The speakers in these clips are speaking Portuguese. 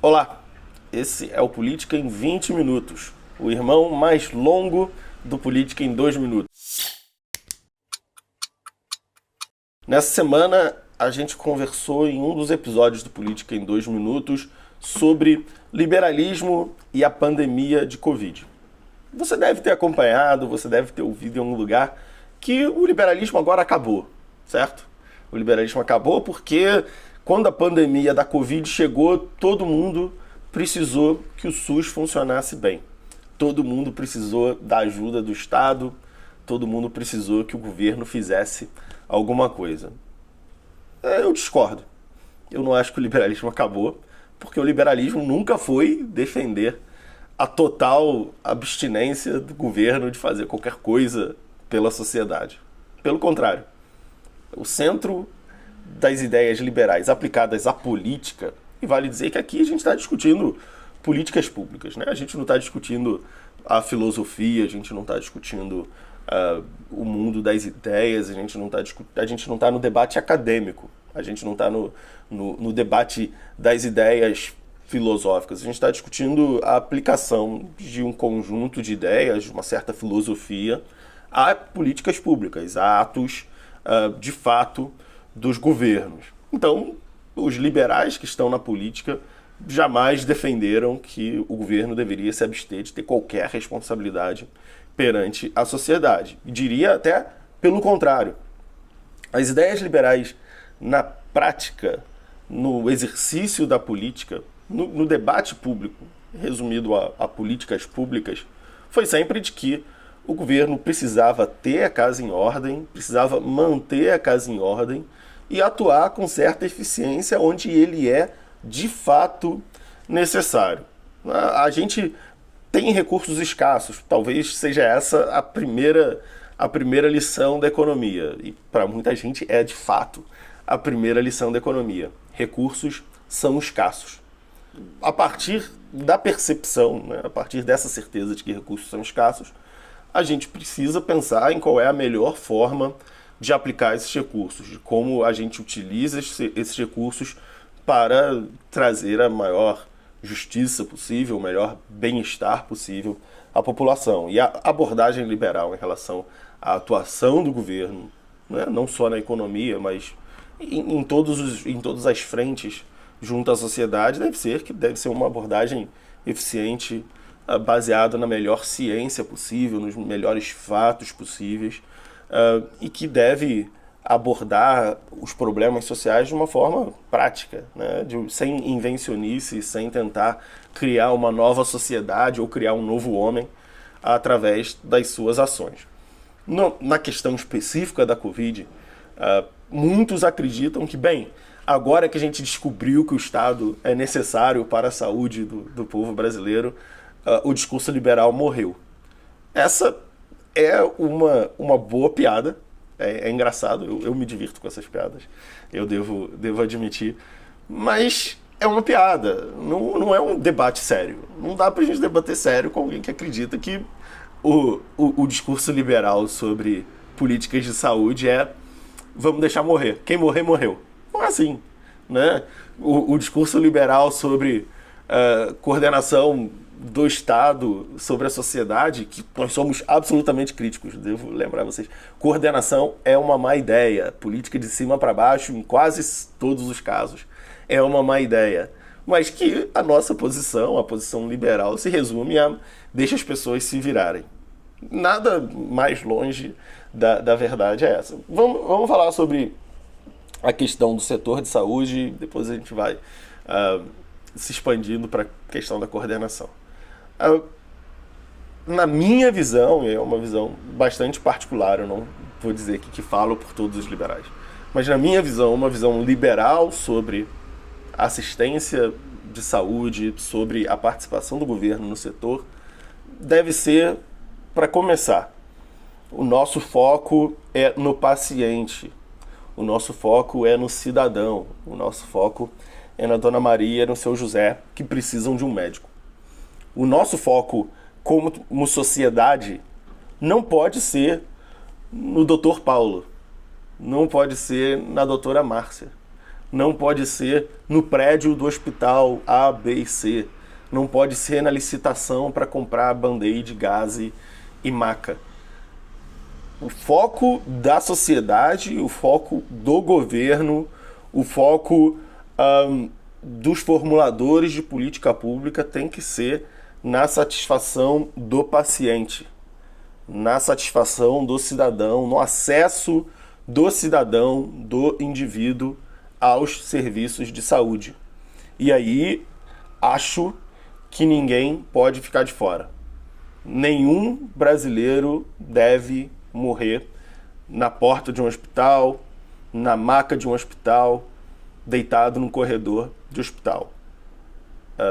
Olá, esse é o Política em 20 Minutos, o irmão mais longo do Política em 2 Minutos. Nessa semana, a gente conversou em um dos episódios do Política em 2 Minutos sobre liberalismo e a pandemia de Covid. Você deve ter acompanhado, você deve ter ouvido em algum lugar que o liberalismo agora acabou, certo? O liberalismo acabou porque quando a pandemia da Covid chegou, todo mundo precisou que o SUS funcionasse bem. Todo mundo precisou da ajuda do Estado, todo mundo precisou que o governo fizesse alguma coisa. Eu discordo. Eu não acho que o liberalismo acabou, porque o liberalismo nunca foi defender a total abstinência do governo de fazer qualquer coisa pela sociedade. Pelo contrário, o centro das ideias liberais aplicadas à política, e vale dizer que aqui a gente está discutindo políticas públicas, né? A gente não está discutindo a filosofia, a gente não está discutindo o mundo das ideias, a gente não tá no debate acadêmico, a gente não está no debate das ideias filosóficas, a gente está discutindo a aplicação de um conjunto de ideias, de uma certa filosofia, a políticas públicas, a atos de fato dos governos. Então, os liberais que estão na política jamais defenderam que o governo deveria se abster de ter qualquer responsabilidade perante a sociedade. E diria até pelo contrário. As ideias liberais na prática, no exercício da política, no debate público, resumido a políticas públicas, foi sempre de que o governo precisava ter a casa em ordem, precisava manter a casa em ordem e atuar com certa eficiência onde ele é de fato necessário. A gente tem recursos escassos, talvez seja essa a primeira lição da economia, e para muita gente é de fato a primeira lição da economia. Recursos são escassos. A partir da percepção, né, a partir dessa certeza de que recursos são escassos, a gente precisa pensar em qual é a melhor forma de aplicar esses recursos, de como a gente utiliza esses recursos para trazer a maior justiça possível, o melhor bem-estar possível à população. E a abordagem liberal em relação à atuação do governo, né, não só na economia, mas em todas as frentes junto à sociedade, deve ser uma abordagem eficiente, baseada na melhor ciência possível, nos melhores fatos possíveis, e que deve abordar os problemas sociais de uma forma prática, né? Sem invencionice, sem tentar criar uma nova sociedade ou criar um novo homem através das suas ações. Na questão específica da Covid, muitos acreditam que, bem, agora que a gente descobriu que o Estado é necessário para a saúde do povo brasileiro, o discurso liberal morreu. Essa é uma boa piada. É engraçado, eu me divirto com essas piadas, eu devo admitir. Mas é uma piada, não é um debate sério. Não dá pra gente debater sério com alguém que acredita que o discurso liberal sobre políticas de saúde é vamos deixar morrer. Quem morrer, morreu. Não é assim, né? O discurso liberal sobre coordenação do Estado sobre a sociedade, que nós somos absolutamente críticos, devo lembrar vocês. Coordenação é uma má ideia. Política de cima para baixo, em quase todos os casos, é uma má ideia. Mas que a nossa posição, a posição liberal, se resume a deixa as pessoas se virarem. Nada mais longe da verdade é essa. Vamos falar sobre a questão do setor de saúde, depois a gente vai se expandindo para a questão da coordenação. Na minha visão, e é uma visão bastante particular, eu não vou dizer que falo por todos os liberais, mas na minha visão, uma visão liberal sobre assistência de saúde, sobre a participação do governo no setor, deve ser, para começar, o nosso foco é no paciente, o nosso foco é no cidadão, o nosso foco é na Dona Maria e no seu José, que precisam de um médico. O nosso foco como sociedade não pode ser no Dr. Paulo, não pode ser na doutora Márcia. não pode ser no prédio do hospital A, B e C, não pode ser na licitação para comprar Band-Aid, gaze e maca. O foco da sociedade, o foco do governo, o foco dos formuladores de política pública tem que ser na satisfação do paciente, na satisfação do cidadão, no acesso do cidadão, do indivíduo aos serviços de saúde. E aí, acho que ninguém pode ficar de fora. Nenhum brasileiro deve morrer na porta de um hospital, na maca de um hospital, deitado no corredor de hospital.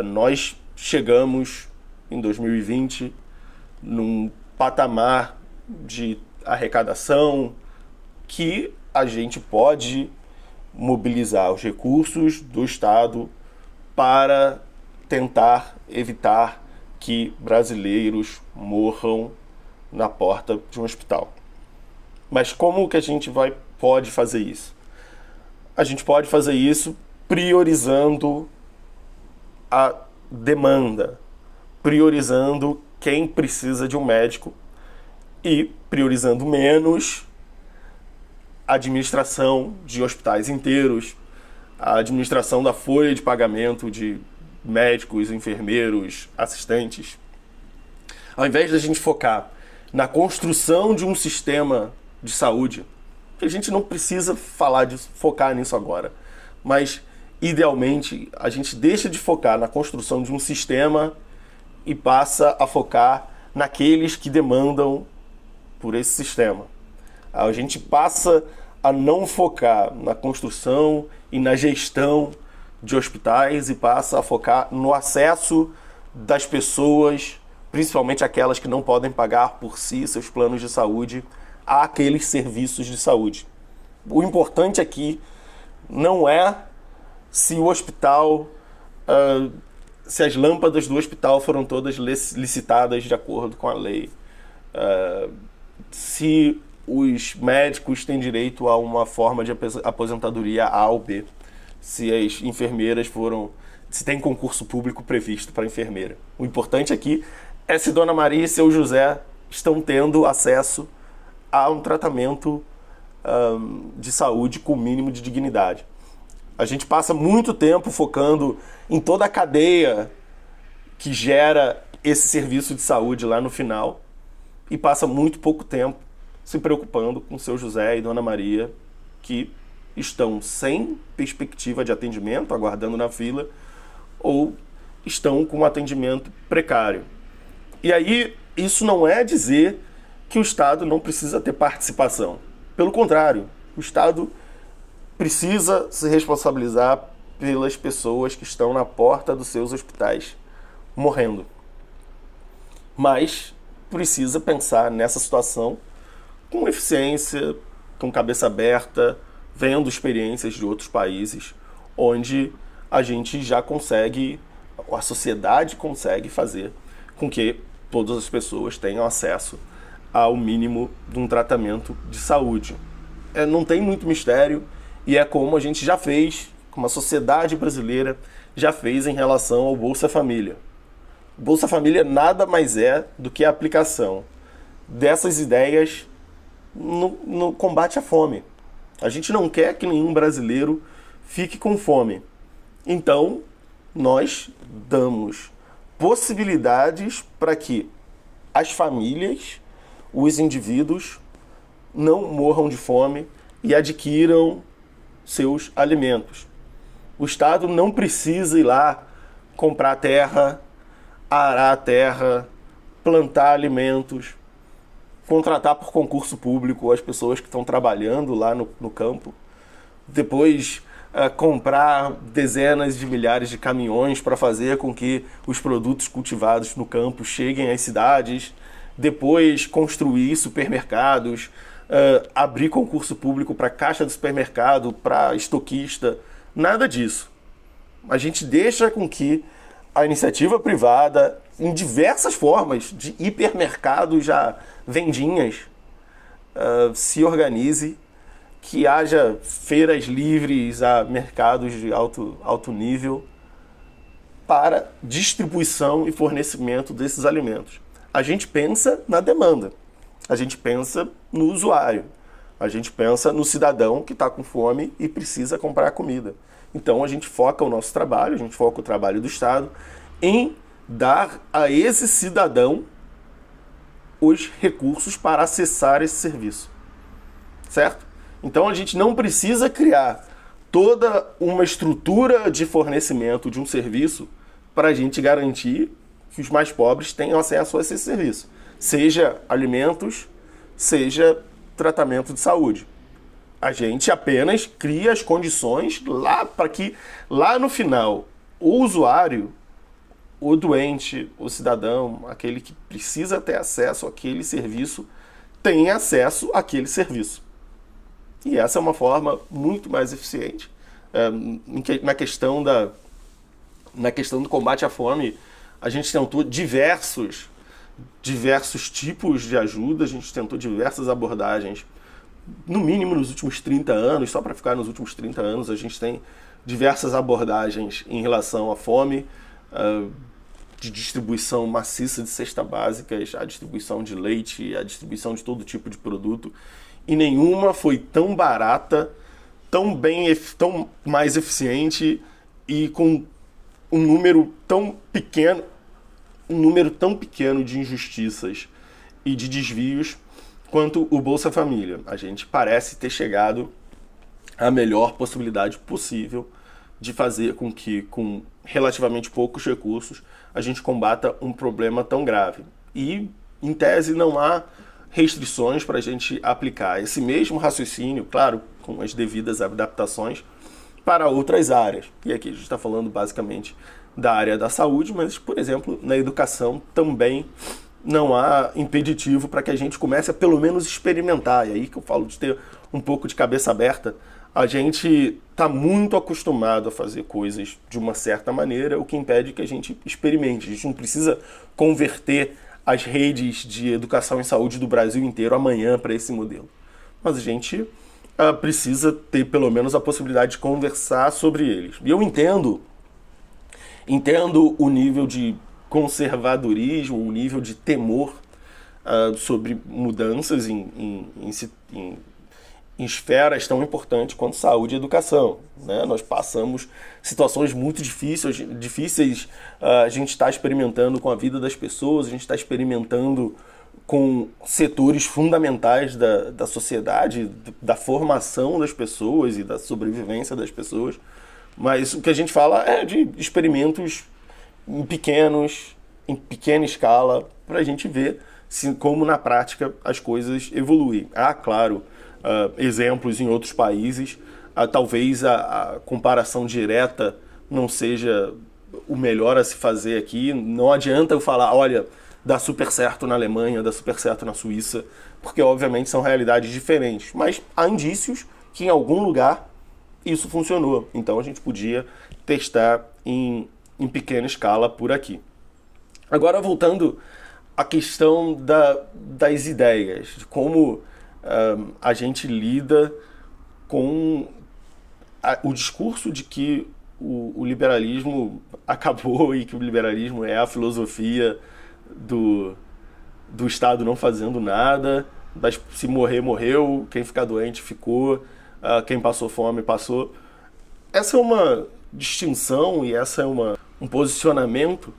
Nós chegamos em 2020 num patamar de arrecadação que a gente pode mobilizar os recursos do Estado para tentar evitar que brasileiros morram na porta de um hospital. Mas como que a gente pode fazer isso? A gente pode fazer isso priorizando a demanda, priorizando quem precisa de um médico e priorizando menos a administração de hospitais inteiros, a administração da folha de pagamento de médicos, enfermeiros, assistentes. Ao invés da gente focar na construção de um sistema de saúde, que a gente não precisa focar nisso agora, mas idealmente a gente deixa de focar na construção de um sistema e passa a focar naqueles que demandam por esse sistema. A gente passa a não focar na construção e na gestão de hospitais e passa a focar no acesso das pessoas, principalmente aquelas que não podem pagar por si seus planos de saúde, àqueles serviços de saúde. O importante aqui não é se o hospital, se as lâmpadas do hospital foram todas licitadas de acordo com a lei, se os médicos têm direito a uma forma de aposentadoria A ou B, se as enfermeiras se tem concurso público previsto para enfermeira. O importante aqui é se Dona Maria e seu José estão tendo acesso a um tratamento de saúde com o mínimo de dignidade. A gente passa muito tempo focando em toda a cadeia que gera esse serviço de saúde lá no final e passa muito pouco tempo se preocupando com seu José e Dona Maria, que estão sem perspectiva de atendimento, aguardando na fila, ou estão com um atendimento precário. E aí, isso não é dizer que o Estado não precisa ter participação. Pelo contrário, o Estado precisa se responsabilizar pelas pessoas que estão na porta dos seus hospitais morrendo. Mas precisa pensar nessa situação com eficiência, com cabeça aberta, vendo experiências de outros países, onde a gente já consegue, a sociedade consegue fazer com que todas as pessoas tenham acesso ao mínimo de um tratamento de saúde. Não tem muito mistério e é como a gente já fez, como a sociedade brasileira já fez em relação ao Bolsa Família. O Bolsa Família nada mais é do que a aplicação dessas ideias no combate à fome. A gente não quer que nenhum brasileiro fique com fome. Então, nós damos possibilidades para que as famílias, os indivíduos, não morram de fome e adquiram seus alimentos. O Estado não precisa ir lá comprar terra, arar a terra, plantar alimentos, contratar por concurso público as pessoas que estão trabalhando lá no campo, depois comprar dezenas de milhares de caminhões para fazer com que os produtos cultivados no campo cheguem às cidades, depois construir supermercados, abrir concurso público para caixa do supermercado, para estoquista, nada disso. A gente deixa com que a iniciativa privada, em diversas formas, de hipermercados já vendinhas, se organize que haja feiras livres a mercados de alto nível para distribuição e fornecimento desses alimentos. A gente pensa na demanda, a gente pensa no usuário, a gente pensa no cidadão que está com fome e precisa comprar comida. Então a gente foca o nosso trabalho, a gente foca o trabalho do Estado em dar a esse cidadão os recursos para acessar esse serviço, certo? Então a gente não precisa criar toda uma estrutura de fornecimento de um serviço para a gente garantir que os mais pobres tenham acesso a esse serviço, seja alimentos, seja tratamento de saúde. A gente apenas cria as condições lá para que lá no final o usuário, o doente, o cidadão, aquele que precisa ter acesso àquele serviço, tenha acesso àquele serviço. E essa é uma forma muito mais eficiente. Na questão do combate à fome, a gente tentou diversos tipos de ajuda, a gente tentou diversas abordagens, no mínimo nos últimos 30 anos, só para ficar nos últimos 30 anos, a gente tem diversas abordagens em relação à fome, de distribuição maciça de cestas básicas, a distribuição de leite, a distribuição de todo tipo de produto, e nenhuma foi tão barata, tão mais eficiente e com um número tão pequeno de injustiças e de desvios quanto o Bolsa Família. A gente parece ter chegado à melhor possibilidade possível de fazer com que, com relativamente poucos recursos, a gente combata um problema tão grave. E, em tese, não há restrições para a gente aplicar esse mesmo raciocínio, claro, com as devidas adaptações, para outras áreas. E aqui a gente está falando basicamente da área da saúde, mas, por exemplo, na educação também não há impeditivo para que a gente comece a pelo menos experimentar. E aí que eu falo de ter um pouco de cabeça aberta. A gente está muito acostumado a fazer coisas de uma certa maneira, o que impede que a gente experimente. A gente não precisa converter as redes de educação e saúde do Brasil inteiro amanhã para esse modelo. Mas a gente precisa ter pelo menos a possibilidade de conversar sobre eles. E eu entendo o nível de conservadorismo, o nível de temor sobre mudanças em esferas tão importantes quanto saúde e educação, né? Nós passamos situações muito difíceis, a gente está experimentando com a vida das pessoas, a gente está experimentando com setores fundamentais da sociedade, da formação das pessoas e da sobrevivência das pessoas, mas o que a gente fala é de experimentos em pequena escala, para a gente ver como na prática as coisas evoluem. Claro, exemplos em outros países, talvez a comparação direta não seja o melhor a se fazer aqui. Não adianta eu falar, olha, dá super certo na Alemanha, dá super certo na Suíça, porque obviamente são realidades diferentes. Mas há indícios que em algum lugar isso funcionou. Então a gente podia testar em pequena escala por aqui. Agora voltando à questão das ideias, de como a gente lida com o discurso de que o liberalismo acabou e que o liberalismo é a filosofia do Estado não fazendo nada, se morrer, morreu, quem ficar doente ficou, quem passou fome, passou. Essa é uma distinção e essa é um posicionamento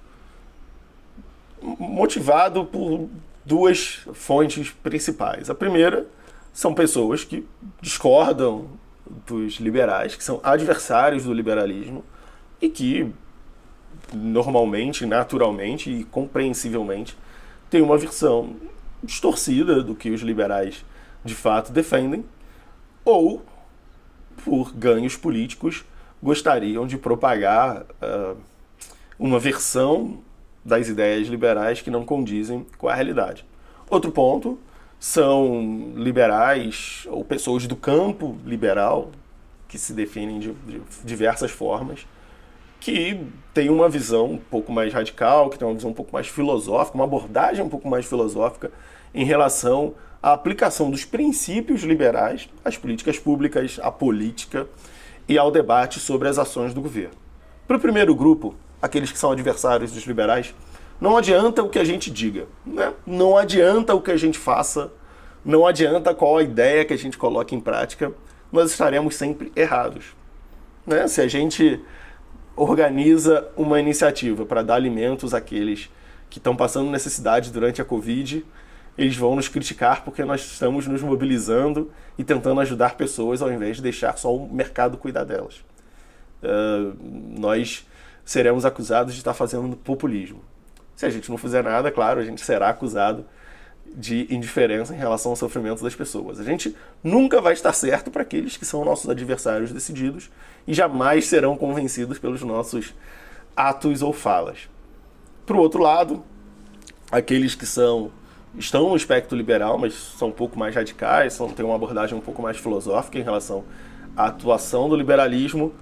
motivado por duas fontes principais. A primeira são pessoas que discordam dos liberais, que são adversários do liberalismo e que normalmente, naturalmente e compreensivelmente têm uma visão distorcida do que os liberais de fato defendem, ou por ganhos políticos gostariam de propagar uma versão das ideias liberais que não condizem com a realidade. Outro ponto são liberais ou pessoas do campo liberal, que se definem de diversas formas, que tem uma visão um pouco mais radical, que tem uma visão um pouco mais filosófica, uma abordagem um pouco mais filosófica em relação à aplicação dos princípios liberais às políticas públicas, à política e ao debate sobre as ações do governo. Para o primeiro grupo, aqueles que são adversários dos liberais, não adianta o que a gente diga, né? Não adianta o que a gente faça, não adianta qual a ideia que a gente coloque em prática, nós estaremos sempre errados, né? Se a gente organiza uma iniciativa para dar alimentos àqueles que estão passando necessidade durante a Covid, eles vão nos criticar porque nós estamos nos mobilizando e tentando ajudar pessoas ao invés de deixar só o mercado cuidar delas. Nós seremos acusados de estar fazendo populismo. Se a gente não fizer nada, claro, a gente será acusado de indiferença em relação ao sofrimento das pessoas. A gente nunca vai estar certo para aqueles que são nossos adversários decididos e jamais serão convencidos pelos nossos atos ou falas. Por outro lado, aqueles que estão no espectro liberal, mas são um pouco mais radicais, têm uma abordagem um pouco mais filosófica em relação à atuação do liberalismo,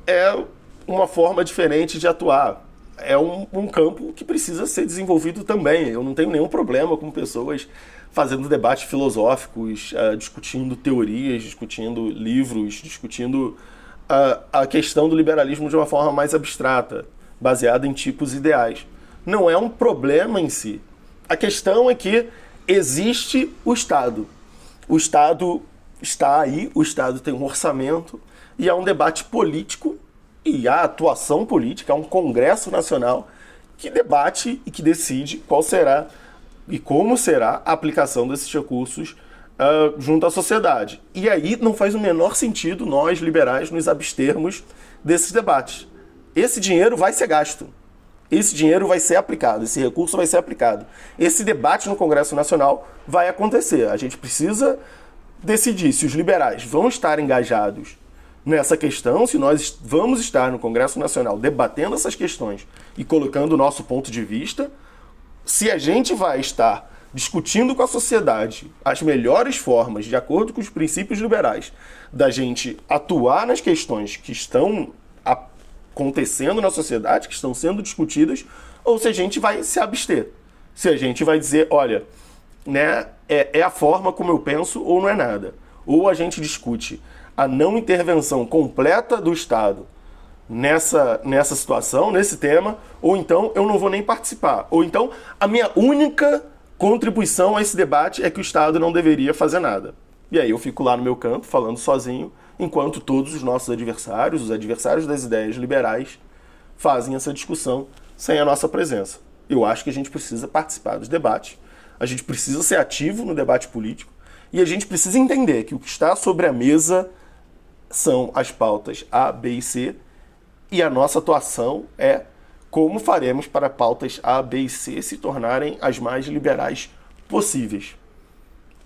é uma forma diferente de atuar. É um campo que precisa ser desenvolvido também. Eu não tenho nenhum problema com pessoas fazendo debates filosóficos, discutindo teorias, discutindo livros, discutindo a questão do liberalismo de uma forma mais abstrata, baseada em tipos ideais. Não é um problema em si. A questão é que existe o Estado. O Estado está aí, o Estado tem um orçamento e há um debate político e a atuação política, é um Congresso Nacional que debate e que decide qual será e como será a aplicação desses recursos junto à sociedade. E aí não faz o menor sentido nós, liberais, nos abstermos desses debates. Esse dinheiro vai ser gasto. Esse dinheiro vai ser aplicado, esse recurso vai ser aplicado. Esse debate no Congresso Nacional vai acontecer. A gente precisa decidir se os liberais vão estar engajados nessa questão, se nós vamos estar no Congresso Nacional debatendo essas questões e colocando o nosso ponto de vista, se a gente vai estar discutindo com a sociedade as melhores formas, de acordo com os princípios liberais, da gente atuar nas questões que estão acontecendo na sociedade, que estão sendo discutidas, ou se a gente vai se abster. Se a gente vai dizer, olha, né, é a forma como eu penso ou não é nada. Ou a gente discute a não intervenção completa do Estado nessa situação, nesse tema, ou então eu não vou nem participar. Ou então a minha única contribuição a esse debate é que o Estado não deveria fazer nada. E aí eu fico lá no meu canto, falando sozinho, enquanto todos os nossos adversários, os adversários das ideias liberais, fazem essa discussão sem a nossa presença. Eu acho que a gente precisa participar dos debates, a gente precisa ser ativo no debate político, e a gente precisa entender que o que está sobre a mesa são as pautas A, B e C, e a nossa atuação é como faremos para pautas A, B e C se tornarem as mais liberais possíveis.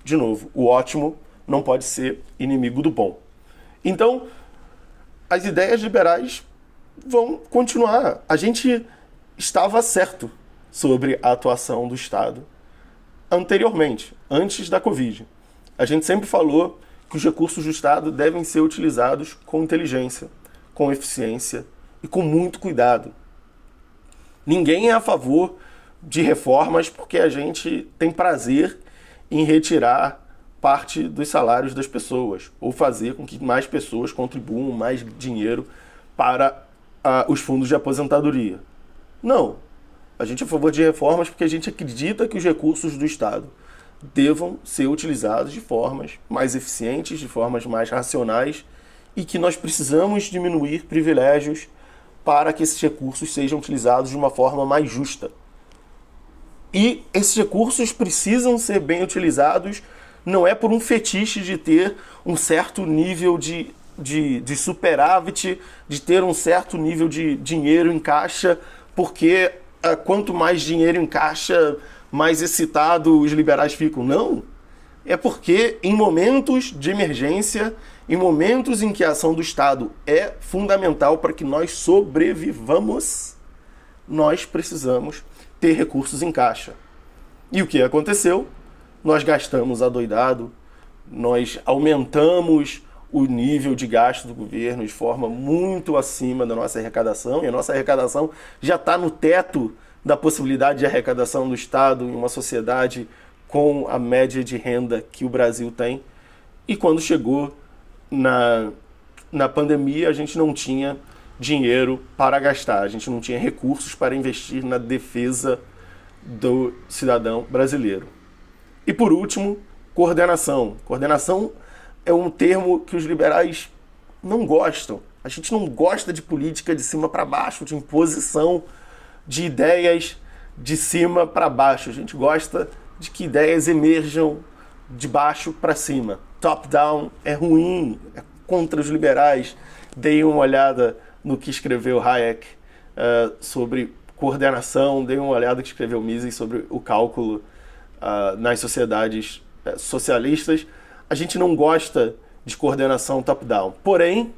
De novo, o ótimo não pode ser inimigo do bom. Então, as ideias liberais vão continuar. A gente estava certo sobre a atuação do Estado anteriormente, antes da Covid. A gente sempre falou que os recursos do Estado devem ser utilizados com inteligência, com eficiência e com muito cuidado. Ninguém é a favor de reformas porque a gente tem prazer em retirar parte dos salários das pessoas ou fazer com que mais pessoas contribuam mais dinheiro para os fundos de aposentadoria. Não. A gente é a favor de reformas porque a gente acredita que os recursos do Estado devam ser utilizados de formas mais eficientes, de formas mais racionais e que nós precisamos diminuir privilégios para que esses recursos sejam utilizados de uma forma mais justa. E esses recursos precisam ser bem utilizados, não é por um fetiche de ter um certo nível de superávit, de ter um certo nível de dinheiro em caixa, porque quanto mais dinheiro em caixa, mais excitado os liberais ficam. Não. É porque em momentos de emergência, em momentos em que a ação do Estado é fundamental para que nós sobrevivamos, nós precisamos ter recursos em caixa. E o que aconteceu? Nós gastamos adoidado, nós aumentamos o nível de gasto do governo de forma muito acima da nossa arrecadação, e a nossa arrecadação já está no teto da possibilidade de arrecadação do Estado em uma sociedade com a média de renda que o Brasil tem. E quando chegou na pandemia, a gente não tinha dinheiro para gastar, a gente não tinha recursos para investir na defesa do cidadão brasileiro. E por último, coordenação. Coordenação é um termo que os liberais não gostam. A gente não gosta de política de cima para baixo, de imposição de ideias de cima para baixo. A gente gosta de que ideias emerjam de baixo para cima. Top-down é ruim, é contra os liberais. Deem uma olhada no que escreveu Hayek sobre coordenação, deem uma olhada no que escreveu Mises sobre o cálculo nas sociedades socialistas. A gente não gosta de coordenação top-down. Porém,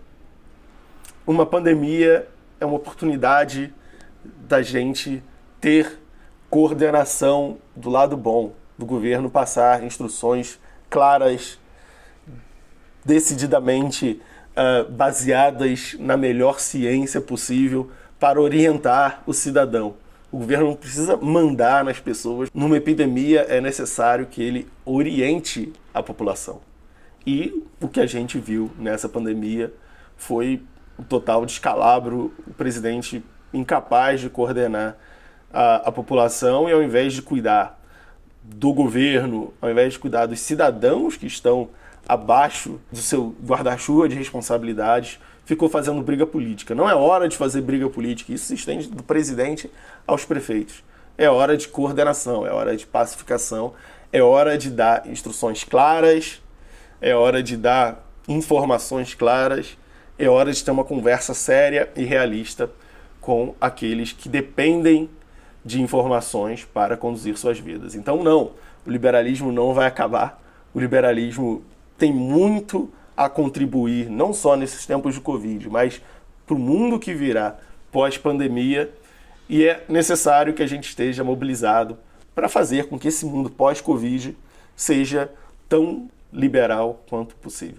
uma pandemia é uma oportunidade da gente ter coordenação do lado bom, do governo passar instruções claras, decididamente baseadas na melhor ciência possível para orientar o cidadão. O governo não precisa mandar nas pessoas. Numa epidemia é necessário que ele oriente a população. E o que a gente viu nessa pandemia foi um total descalabro, o presidente incapaz de coordenar a população, e ao invés de cuidar do governo, ao invés de cuidar dos cidadãos que estão abaixo do seu guarda-chuva de responsabilidades, ficou fazendo briga política. Não é hora de fazer briga política, isso se estende do presidente aos prefeitos. É hora de coordenação, é hora de pacificação, é hora de dar instruções claras, é hora de dar informações claras, é hora de ter uma conversa séria e realista com aqueles que dependem de informações para conduzir suas vidas. Então não, o liberalismo não vai acabar, o liberalismo tem muito a contribuir, não só nesses tempos de Covid, mas para o mundo que virá pós-pandemia, e é necessário que a gente esteja mobilizado para fazer com que esse mundo pós-Covid seja tão liberal quanto possível.